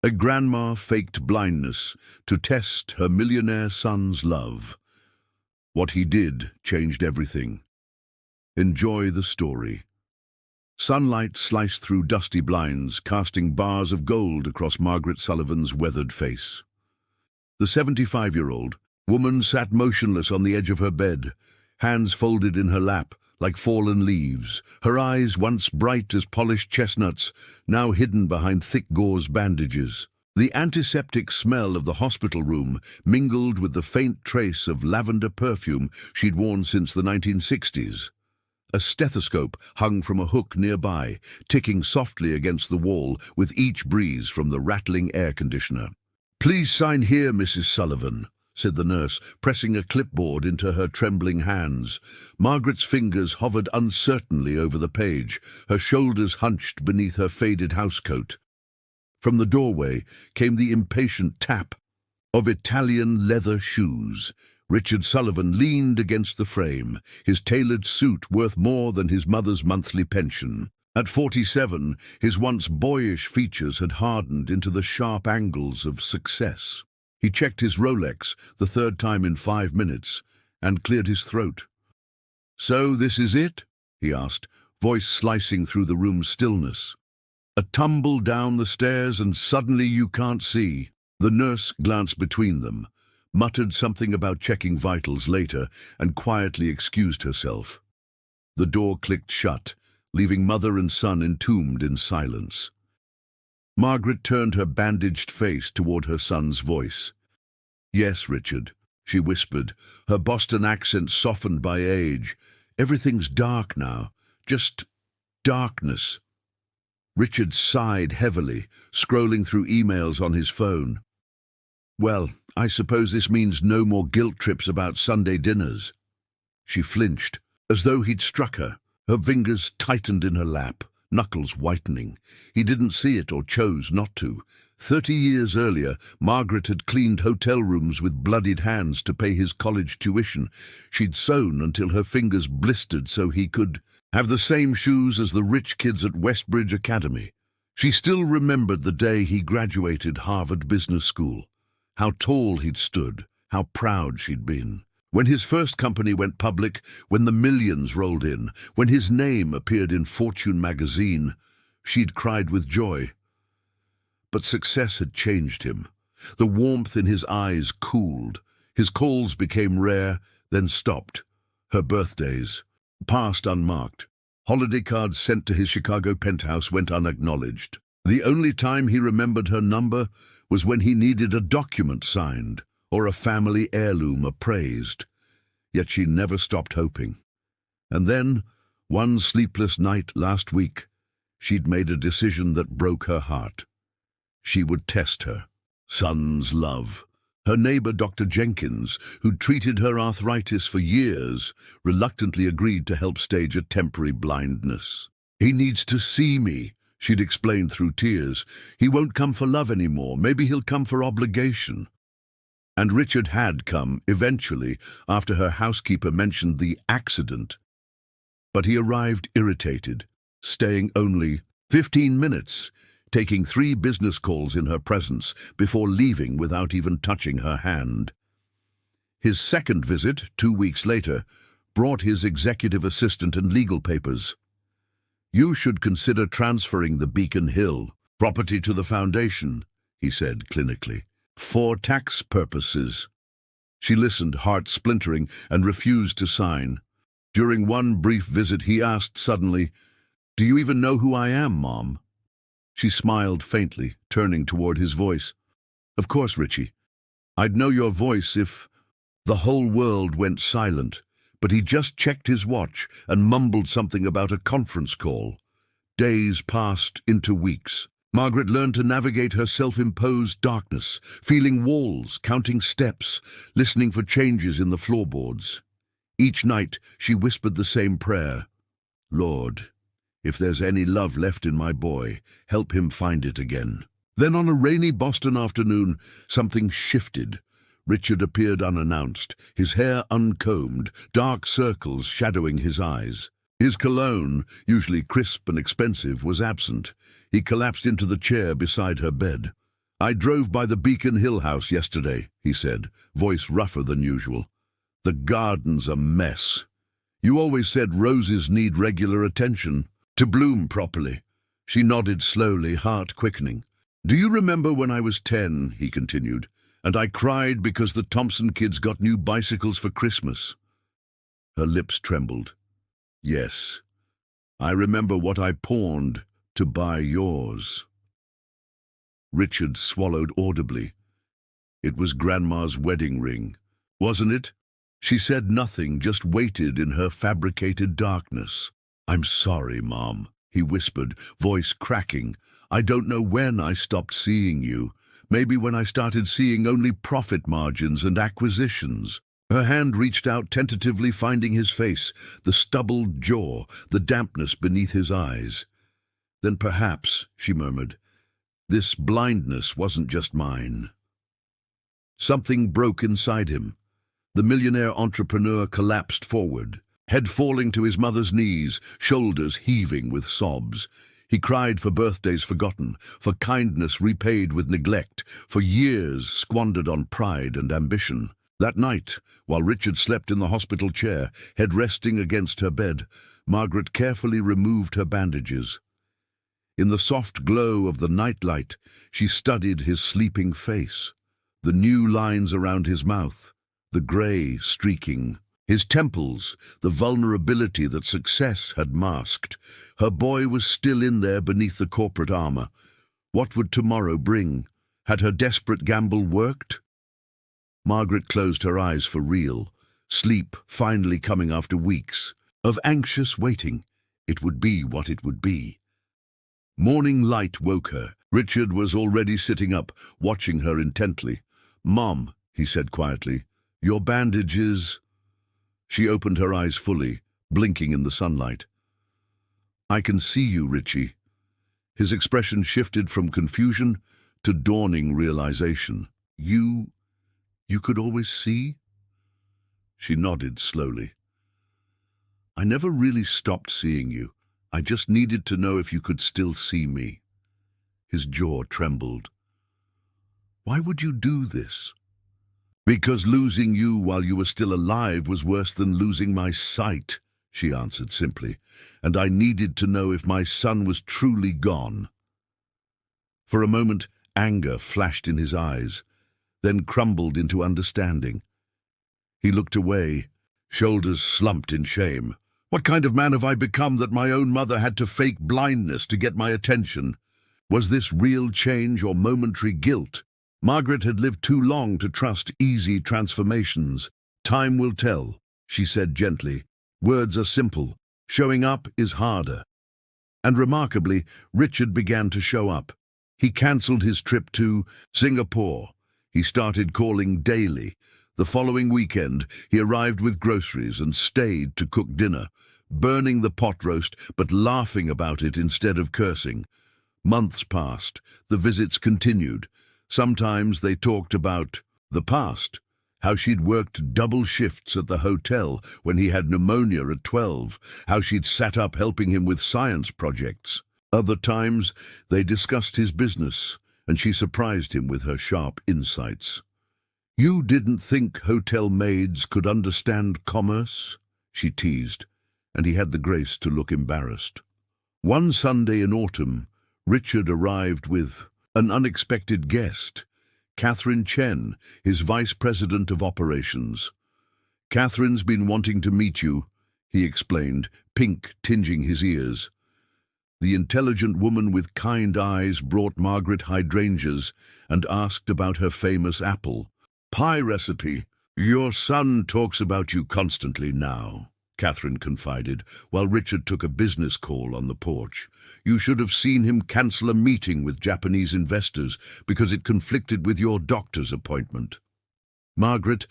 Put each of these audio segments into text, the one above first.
A grandma faked blindness to test her millionaire son's love. What he did changed everything. Enjoy the story. Sunlight sliced through dusty blinds, casting bars of gold across Margaret Sullivan's weathered face. The 75-year-old woman sat motionless on the edge of her bed, hands folded in her lap like fallen leaves, her eyes once bright as polished chestnuts, now hidden behind thick gauze bandages. The antiseptic smell of the hospital room mingled with the faint trace of lavender perfume she'd worn since the 1960s. A stethoscope hung from a hook nearby, ticking softly against the wall with each breeze from the rattling air conditioner. "Please sign here, Mrs. Sullivan," said the nurse, pressing a clipboard into her trembling hands. Margaret's fingers hovered uncertainly over the page, her shoulders hunched beneath her faded housecoat. From the doorway came the impatient tap of Italian leather shoes. Richard Sullivan leaned against the frame, his tailored suit worth more than his mother's monthly pension. At 47, his once boyish features had hardened into the sharp angles of success. He checked his Rolex the third time in 5 minutes and cleared his throat. "So this is it?" he asked, voice slicing through the room's stillness. "A tumble down the stairs and suddenly you can't see." The nurse glanced between them, muttered something about checking vitals later, and quietly excused herself. The door clicked shut, leaving mother and son entombed in silence. Margaret turned her bandaged face toward her son's voice. "Yes, Richard," she whispered, her Boston accent softened by age. "Everything's dark now, just darkness." Richard sighed heavily, scrolling through emails on his phone. "Well, I suppose this means no more guilt trips about Sunday dinners." She flinched, as though he'd struck her. Her fingers tightened in her lap, knuckles whitening. He didn't see it or chose not to. 30 years earlier, Margaret had cleaned hotel rooms with bloodied hands to pay his college tuition. She'd sewn until her fingers blistered so he could have the same shoes as the rich kids at Westbridge Academy. She still remembered the day he graduated Harvard Business School. How tall he'd stood, how proud she'd been. When his first company went public, when the millions rolled in, when his name appeared in Fortune magazine, she'd cried with joy. But success had changed him. The warmth in his eyes cooled. His calls became rare, then stopped. Her birthdays passed unmarked. Holiday cards sent to his Chicago penthouse went unacknowledged. The only time he remembered her number was when he needed a document signed or a family heirloom appraised. Yet she never stopped hoping. And then, one sleepless night last week, she'd made a decision that broke her heart. She would test her son's love. Her neighbor, Dr. Jenkins, who'd treated her arthritis for years, reluctantly agreed to help stage a temporary blindness. "He needs to see me," she'd explained through tears. "He won't come for love anymore. Maybe he'll come for obligation." And Richard had come, eventually, after her housekeeper mentioned the accident. But he arrived irritated, staying only 15 minutes, taking 3 business calls in her presence before leaving without even touching her hand. His second visit, 2 weeks later, brought his executive assistant and legal papers. "You should consider transferring the Beacon Hill property to the foundation," he said clinically, "for tax purposes." She listened, heart splintering, and refused to sign. During one brief visit, he asked suddenly, "Do you even know who I am, Mom?" She smiled faintly, turning toward his voice. "Of course, Richie. I'd know your voice if..." The whole world went silent, but he just checked his watch and mumbled something about a conference call. Days passed into weeks. Margaret learned to navigate her self-imposed darkness, feeling walls, counting steps, listening for changes in the floorboards. Each night she whispered the same prayer: "Lord, if there's any love left in my boy, help him find it again." Then on a rainy Boston afternoon, something shifted. Richard appeared unannounced, his hair uncombed, dark circles shadowing his eyes. His cologne, usually crisp and expensive, was absent. He collapsed into the chair beside her bed. "I drove by the Beacon Hill house yesterday," he said, voice rougher than usual. "The garden's a mess. You always said roses need regular attention to bloom properly." She nodded slowly, heart quickening. "Do you remember when I was 10, he continued, and I cried because the Thompson kids got new bicycles for Christmas?" Her lips trembled. "Yes, I remember what I pawned to buy yours." Richard swallowed audibly. It was Grandma's wedding ring, wasn't it? She said nothing, just waited in her fabricated darkness. "I'm sorry, Mom," he whispered, voice cracking. "I don't know when I stopped seeing you. Maybe when I started seeing only profit margins and acquisitions." Her hand reached out tentatively, finding his face, the stubbled jaw, the dampness beneath his eyes. "Then perhaps," she murmured, "this blindness wasn't just mine." Something broke inside him. The millionaire entrepreneur collapsed forward, head falling to his mother's knees, shoulders heaving with sobs. He cried for birthdays forgotten, for kindness repaid with neglect, for years squandered on pride and ambition. That night, while Richard slept in the hospital chair, head resting against her bed, Margaret carefully removed her bandages. In the soft glow of the nightlight, she studied his sleeping face, the new lines around his mouth, the grey streaking, his temples, the vulnerability that success had masked. Her boy was still in there beneath the corporate armor. What would tomorrow bring? Had her desperate gamble worked? Margaret closed her eyes for real, sleep finally coming after weeks of anxious waiting. It would be what it would be. Morning light woke her. Richard was already sitting up, watching her intently. "Mom," he said quietly, "your bandages—" She opened her eyes fully, blinking in the sunlight. "I can see you, Richie." His expression shifted from confusion to dawning realization. You could always see?" She nodded slowly. "I never really stopped seeing you. I just needed to know if you could still see me." His jaw trembled. "Why would you do this?" "Because losing you while you were still alive was worse than losing my sight," she answered simply, "and I needed to know if my son was truly gone." For a moment, anger flashed in his eyes, then crumbled into understanding. He looked away, shoulders slumped in shame. What kind of man have I become that my own mother had to fake blindness to get my attention? Was this real change or momentary guilt? Margaret had lived too long to trust easy transformations. "Time will tell," she said gently. "Words are simple. Showing up is harder." And remarkably, Richard began to show up. He cancelled his trip to Singapore. He started calling daily. The following weekend, he arrived with groceries and stayed to cook dinner, burning the pot roast but laughing about it instead of cursing. Months passed. The visits continued. Sometimes they talked about the past, how she'd worked double shifts at the hotel when he had pneumonia at 12, how she'd sat up helping him with science projects. Other times, they discussed his business, and she surprised him with her sharp insights. "You didn't think hotel maids could understand commerce?" she teased, and he had the grace to look embarrassed. One Sunday in autumn, Richard arrived with an unexpected guest, Catherine Chen, his vice president of operations. "Catherine's been wanting to meet you," he explained, pink tinging his ears. The intelligent woman with kind eyes brought Margaret hydrangeas and asked about her famous apple pie recipe. "Your son talks about you constantly now," Catherine confided, while Richard took a business call on the porch. "You should have seen him cancel a meeting with Japanese investors because it conflicted with your doctor's appointment." Margaret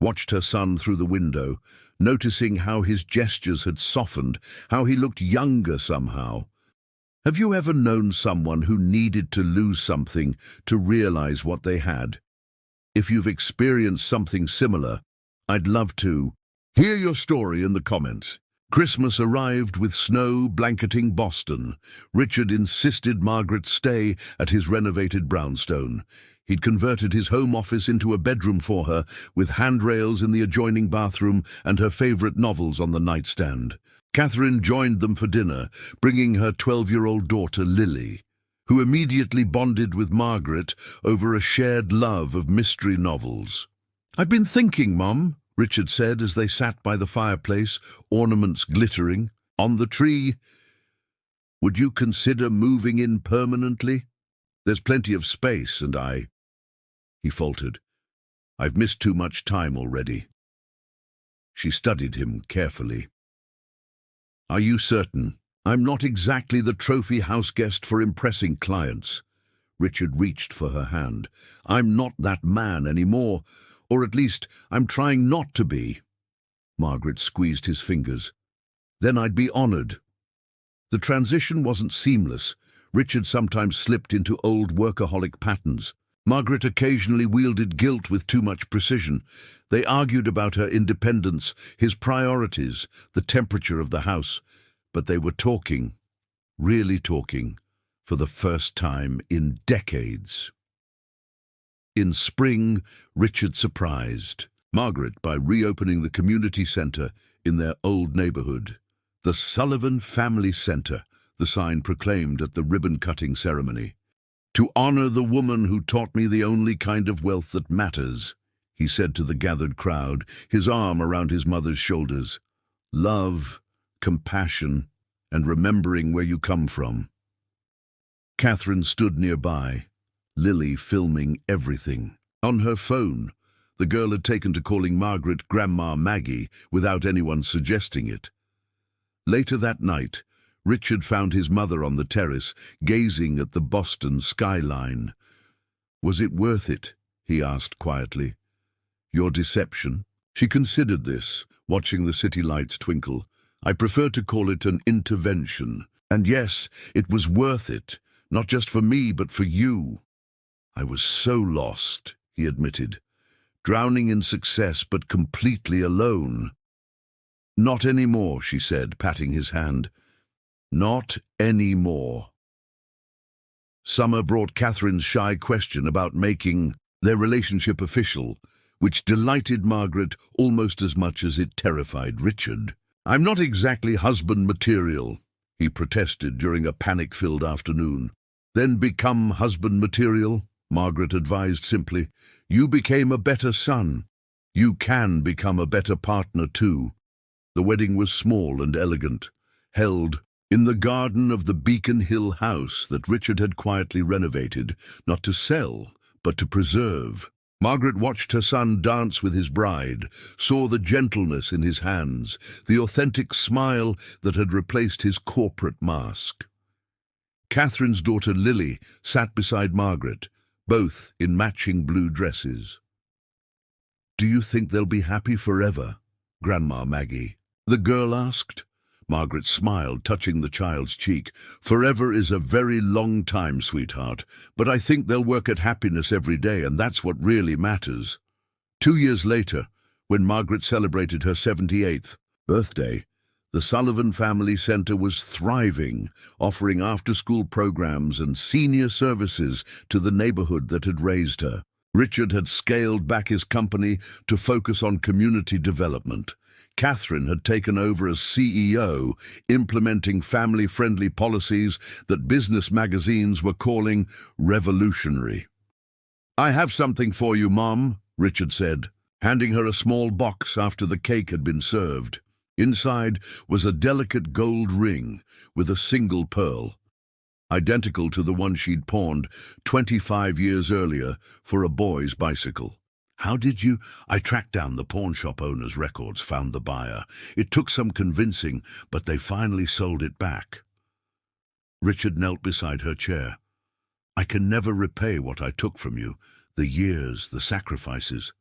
watched her son through the window, noticing how his gestures had softened, how he looked younger somehow. Have you ever known someone who needed to lose something to realize what they had? If you've experienced something similar, I'd love to hear your story in the comments. Christmas arrived with snow blanketing Boston. Richard insisted Margaret stay at his renovated brownstone. He'd converted his home office into a bedroom for her, with handrails in the adjoining bathroom and her favorite novels on the nightstand. Catherine joined them for dinner, bringing her 12-year-old daughter Lily, who immediately bonded with Margaret over a shared love of mystery novels. "I've been thinking, Mum," Richard said as they sat by the fireplace, ornaments glittering on the tree. "Would you consider moving in permanently? There's plenty of space, and He faltered. "I've missed too much time already." She studied him carefully. "Are you certain? I'm not exactly the trophy house guest for impressing clients." Richard reached for her hand. "I'm not that man anymore, or at least I'm trying not to be." Margaret squeezed his fingers. "Then I'd be honored." The transition wasn't seamless. Richard sometimes slipped into old workaholic patterns. Margaret occasionally wielded guilt with too much precision. They argued about her independence, his priorities, the temperature of the house. But they were talking, really talking, for the first time in decades. In spring, Richard surprised Margaret by reopening the community center in their old neighborhood. "The Sullivan Family Center," the sign proclaimed at the ribbon-cutting ceremony. "To honor the woman who taught me the only kind of wealth that matters," he said to the gathered crowd, his arm around his mother's shoulders. "Love, compassion, and remembering where you come from." Catherine stood nearby, Lily filming everything. On her phone, the girl had taken to calling Margaret Grandma Maggie without anyone suggesting it. Later that night, Richard found his mother on the terrace, gazing at the Boston skyline. "Was it worth it?" he asked quietly. "Your deception?" She considered this, watching the city lights twinkle. "I prefer to call it an intervention. And yes, it was worth it, not just for me, but for you." "I was so lost," he admitted, "drowning in success but completely alone." "Not anymore," she said, patting his hand. "Not anymore." Summer brought Catherine's shy question about making their relationship official, which delighted Margaret almost as much as it terrified Richard. "I'm not exactly husband material," he protested during a panic-filled afternoon. "Then become husband material," Margaret advised simply. "You became a better son. You can become a better partner too." The wedding was small and elegant, held in the garden of the Beacon Hill house that Richard had quietly renovated, not to sell, but to preserve. Margaret watched her son dance with his bride, saw the gentleness in his hands, the authentic smile that had replaced his corporate mask. Catherine's daughter Lily sat beside Margaret, both in matching blue dresses. "Do you think they'll be happy forever, Grandma Maggie?" the girl asked. Margaret smiled, touching the child's cheek. "Forever is a very long time, sweetheart, but I think they'll work at happiness every day, and that's what really matters." 2 years later, when Margaret celebrated her 78th birthday, the Sullivan Family Center was thriving, offering after-school programs and senior services to the neighborhood that had raised her. Richard had scaled back his company to focus on community development. Catherine had taken over as CEO, implementing family-friendly policies that business magazines were calling revolutionary. "I have something for you, Mom," Richard said, handing her a small box after the cake had been served. Inside was a delicate gold ring with a single pearl, identical to the one she'd pawned 25 years earlier for a boy's bicycle. "How did you—" "I tracked down the pawn shop owner's records, found the buyer. It took some convincing, but they finally sold it back." Richard knelt beside her chair. "I can never repay what I took from you, the years, the sacrifices.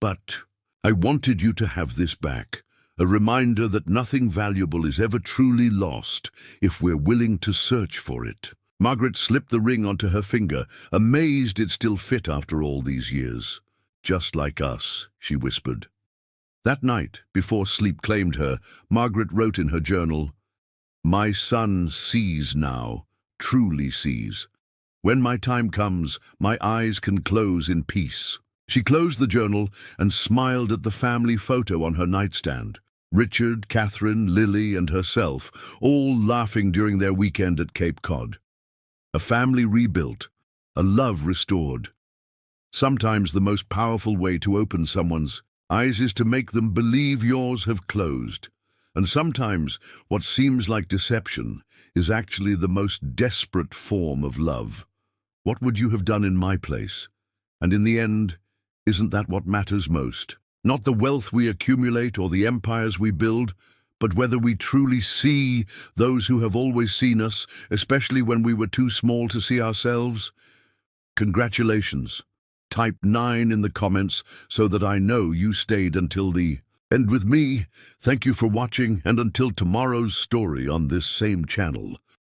But I wanted you to have this back, a reminder that nothing valuable is ever truly lost if we're willing to search for it." Margaret slipped the ring onto her finger, amazed it still fit after all these years. "Just like us," she whispered. That night, before sleep claimed her, Margaret wrote in her journal, "My son sees now, truly sees. When my time comes, my eyes can close in peace." She closed the journal and smiled at the family photo on her nightstand. Richard, Catherine, Lily, and herself, all laughing during their weekend at Cape Cod. A family rebuilt, a love restored. Sometimes the most powerful way to open someone's eyes is to make them believe yours have closed. And sometimes what seems like deception is actually the most desperate form of love. What would you have done in my place? And in the end, isn't that what matters most? Not the wealth we accumulate or the empires we build, but whether we truly see those who have always seen us, especially when we were too small to see ourselves. Congratulations. Type 9 in the comments so that I know you stayed until the end with me. Thank you for watching, and until tomorrow's story on this same channel.